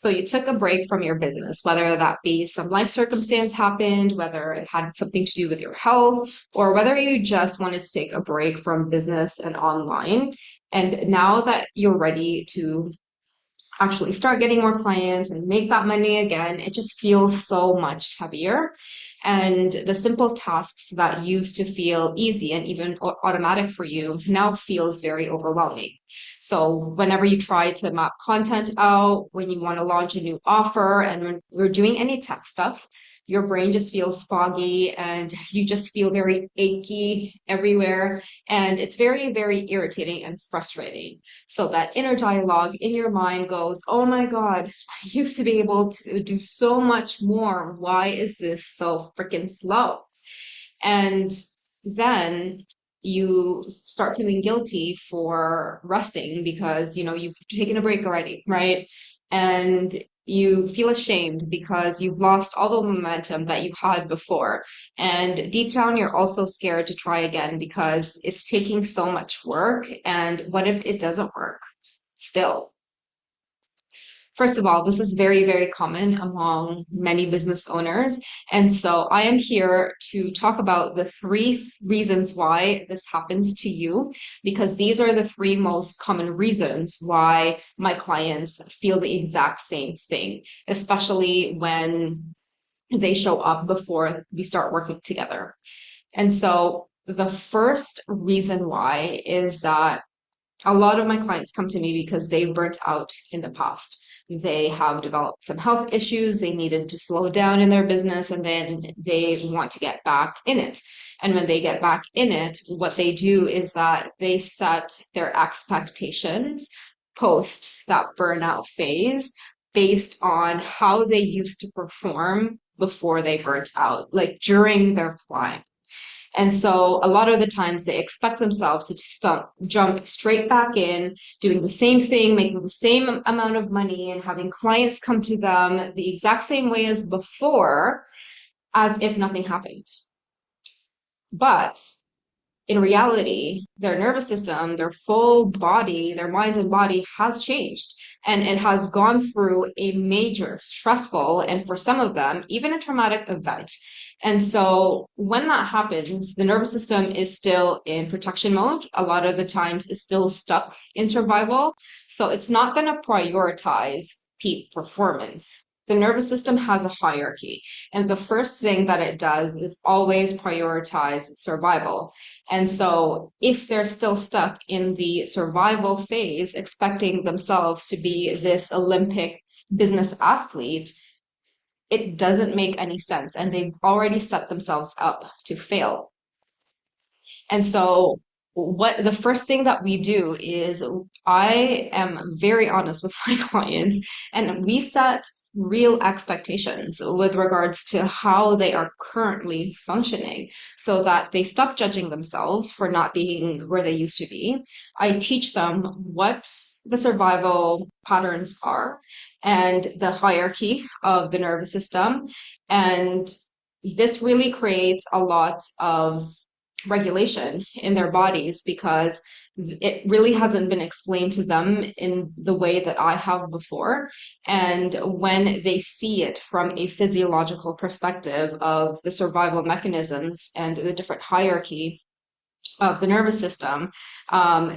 So you took a break from your business, whether that be some life circumstance happened, whether it had something to do with your health, or whether you just wanted to take a break from business and online. And now that you're ready to actually start getting more clients and make that money again, it just feels so much heavier. And the simple tasks that used to feel easy and even automatic for you now feels very overwhelming. So whenever you try to map content out, when you want to launch a new offer, and when you're doing any tech stuff, your brain just feels foggy and you just feel very achy everywhere. And it's very, very irritating and frustrating. So that inner dialogue in your mind goes, oh my God, I used to be able to do so much more. Why is this so freaking slow? And then you start feeling guilty for resting because, you've taken a break already, right? And you feel ashamed because you've lost all the momentum that you had before. And deep down, you're also scared to try again because it's taking so much work. And what if it doesn't work still? First of all, this is very, very common among many business owners. And so I am here to talk about the three reasons why this happens to you, because these are the three most common reasons why my clients feel the exact same thing, especially when they show up before we start working together. And so the first reason why is that a lot of my clients come to me because they've burnt out in the past. They have developed some health issues, they needed to slow down in their business, and then they want to get back in it. And when they get back in it, what they do is that they set their expectations post that burnout phase based on how they used to perform before they burnt out, like during their prime. And so a lot of the times they expect themselves to just jump straight back in, doing the same thing, making the same amount of money, and having clients come to them the exact same way as before, as if nothing happened. But in reality, their nervous system, their full body, their mind and body has changed. And it has gone through a major stressful, and for some of them, even a traumatic event. And so when that happens, the nervous system is still in protection mode. A lot of the times it's still stuck in survival. So it's not going to prioritize peak performance. The nervous system has a hierarchy, and the first thing that it does is always prioritize survival. And so if they're still stuck in the survival phase, expecting themselves to be this Olympic business athlete, it doesn't make any sense. And they've already set themselves up to fail. And so what the first thing that we do is I am very honest with my clients, and we set real expectations with regards to how they are currently functioning so that they stop judging themselves for not being where they used to be. I teach them what the survival patterns are and the hierarchy of the nervous system. And this really creates a lot of regulation in their bodies because it really hasn't been explained to them in the way that I have before. And when they see it from a physiological perspective of the survival mechanisms and the different hierarchy of the nervous system,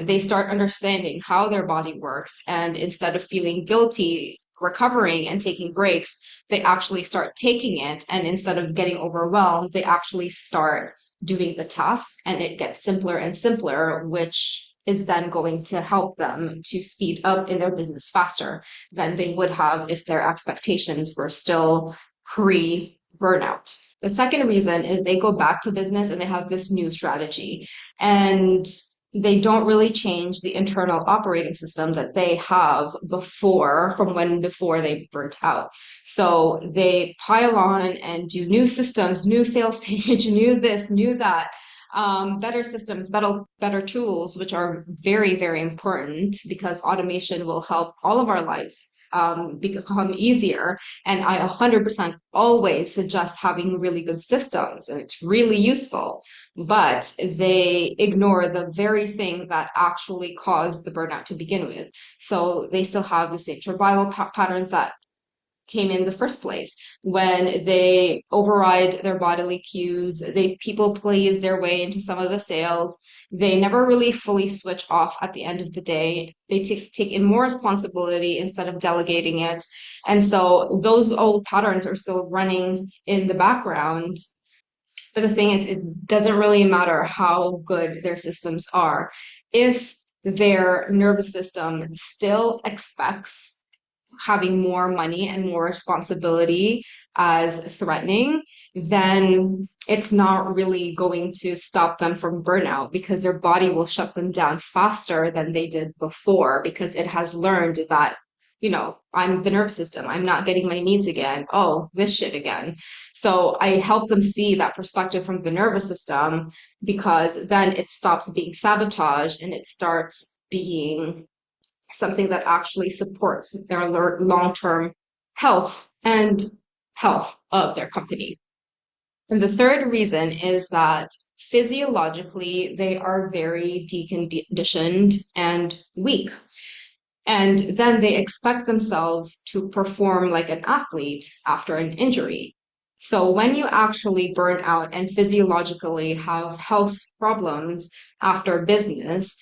they start understanding how their body works. And instead of feeling guilty recovering and taking breaks, they actually start taking it. And instead of getting overwhelmed, they actually start doing the tasks, and it gets simpler and simpler, which is then going to help them to speed up in their business faster than they would have if their expectations were still pre-burnout. The second reason is they go back to business and they have this new strategy, and they don't really change the internal operating system that they have before they burnt out. So they pile on and do new systems, new sales page, new this, new that, better systems, better tools, which are very, very important because automation will help all of our lives become easier. And I 100% always suggest having really good systems, and it's really useful. But they ignore the very thing that actually caused the burnout to begin with. So they still have the same survival patterns that came in the first place, when they override their bodily cues, they people please their way into some of the sales. They never really fully switch off at the end of the day. They take in more responsibility instead of delegating it. And so those old patterns are still running in the background. But the thing is, it doesn't really matter how good their systems are. If their nervous system still expects having more money and more responsibility as threatening, then it's not really going to stop them from burnout because their body will shut them down faster than they did before because it has learned that, I'm the nervous system. I'm not getting my needs again. Oh, this shit again. So I help them see that perspective from the nervous system because then it stops being sabotage and it starts being something that actually supports their long-term health and health of their company. And the third reason is that physiologically, they are very deconditioned and weak. And then they expect themselves to perform like an athlete after an injury. So when you actually burn out and physiologically have health problems after business,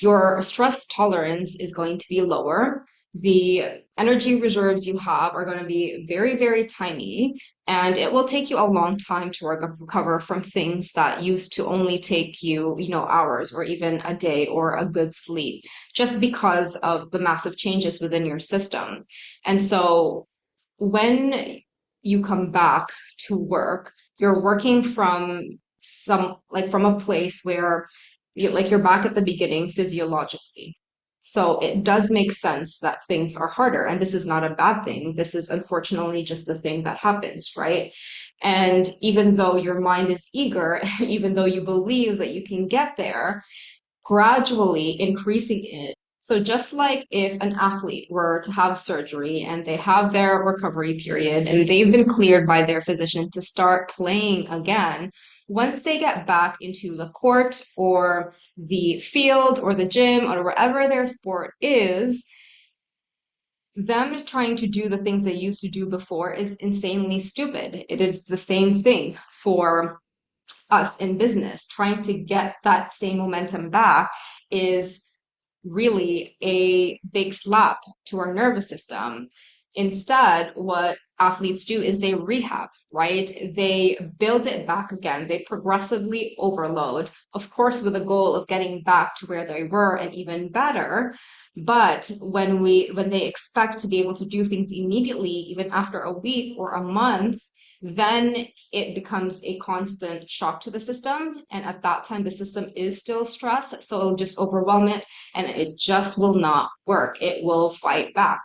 your stress tolerance is going to be lower. The energy reserves you have are going to be very, very tiny, and it will take you a long time to recover from things that used to only take you, hours or even a day or a good sleep, just because of the massive changes within your system. And so when you come back to work, you're working from from a place where you're back at the beginning physiologically. So it does make sense that things are harder. And this is not a bad thing. This is unfortunately just the thing that happens, right? And even though your mind is eager, even though you believe that you can get there, gradually increasing it. So just like if an athlete were to have surgery and they have their recovery period and they've been cleared by their physician to start playing again, once they get back into the court or the field or the gym or wherever their sport is, them trying to do the things they used to do before is insanely stupid. It is the same thing for us in business. Trying to get that same momentum back is really a big slap to our nervous system. Instead, what athletes do is they rehab, right? They build it back again. They progressively overload, of course, with the goal of getting back to where they were and even better. But when they expect to be able to do things immediately, even after a week or a month, then it becomes a constant shock to the system. And at that time, the system is still stressed. So it'll just overwhelm it and it just will not work. It will fight back.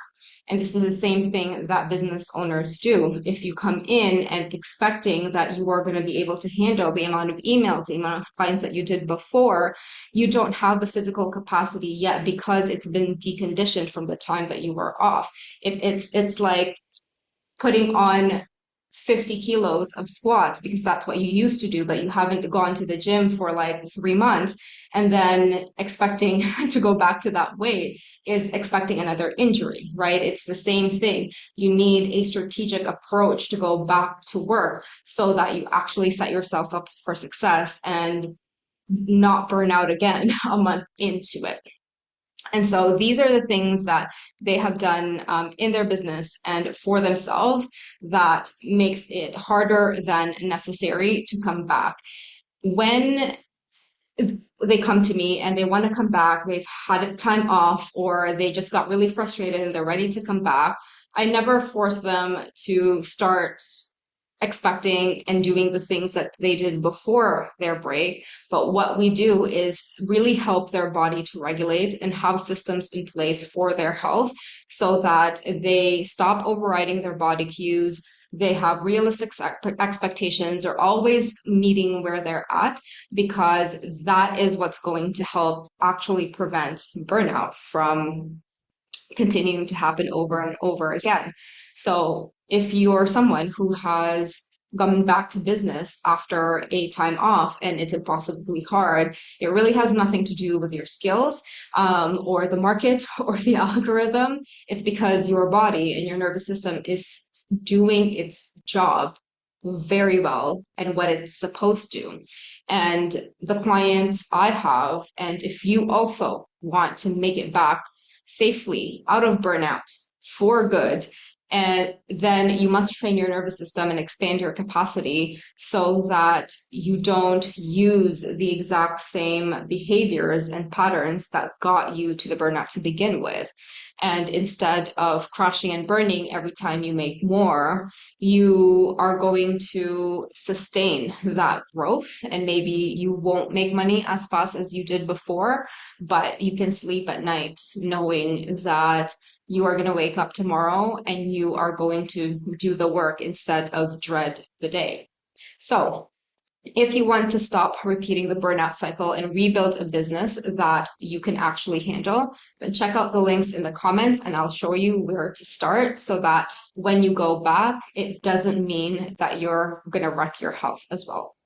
And this is the same thing that business owners do. If you come in and expecting that you are going to be able to handle the amount of emails, the amount of clients that you did before, you don't have the physical capacity yet because it's been deconditioned from the time that you were off. It's like putting on 50 kilos of squats because that's what you used to do, but you haven't gone to the gym for like 3 months, and then expecting to go back to that weight is expecting another injury, right? It's the same thing. You need a strategic approach to go back to work so that you actually set yourself up for success and not burn out again a month into it. And so these are the things that they have done in their business and for themselves that makes it harder than necessary to come back. When they come to me and they want to come back, they've had time off, or they just got really frustrated and they're ready to come back, I never force them to start expecting and doing the things that they did before their break. But what we do is really help their body to regulate and have systems in place for their health so that they stop overriding their body cues. They have realistic expectations, are always meeting where they're at, because that is what's going to help actually prevent burnout from continuing to happen over and over again. So if you're someone who has coming back to business after a time off and it's impossibly hard, it really has nothing to do with your skills, or the market or the algorithm. It's because your body and your nervous system is doing its job very well and what it's supposed to. And the clients I have, and if you also want to make it back safely out of burnout for good, and then you must train your nervous system and expand your capacity so that you don't use the exact same behaviors and patterns that got you to the burnout to begin with. And instead of crashing and burning every time you make more, you are going to sustain that growth. And maybe you won't make money as fast as you did before, but you can sleep at night knowing that you are going to wake up tomorrow and you are going to do the work instead of dread the day. So, if you want to stop repeating the burnout cycle and rebuild a business that you can actually handle, then check out the links in the comments and I'll show you where to start so that when you go back, it doesn't mean that you're going to wreck your health as well.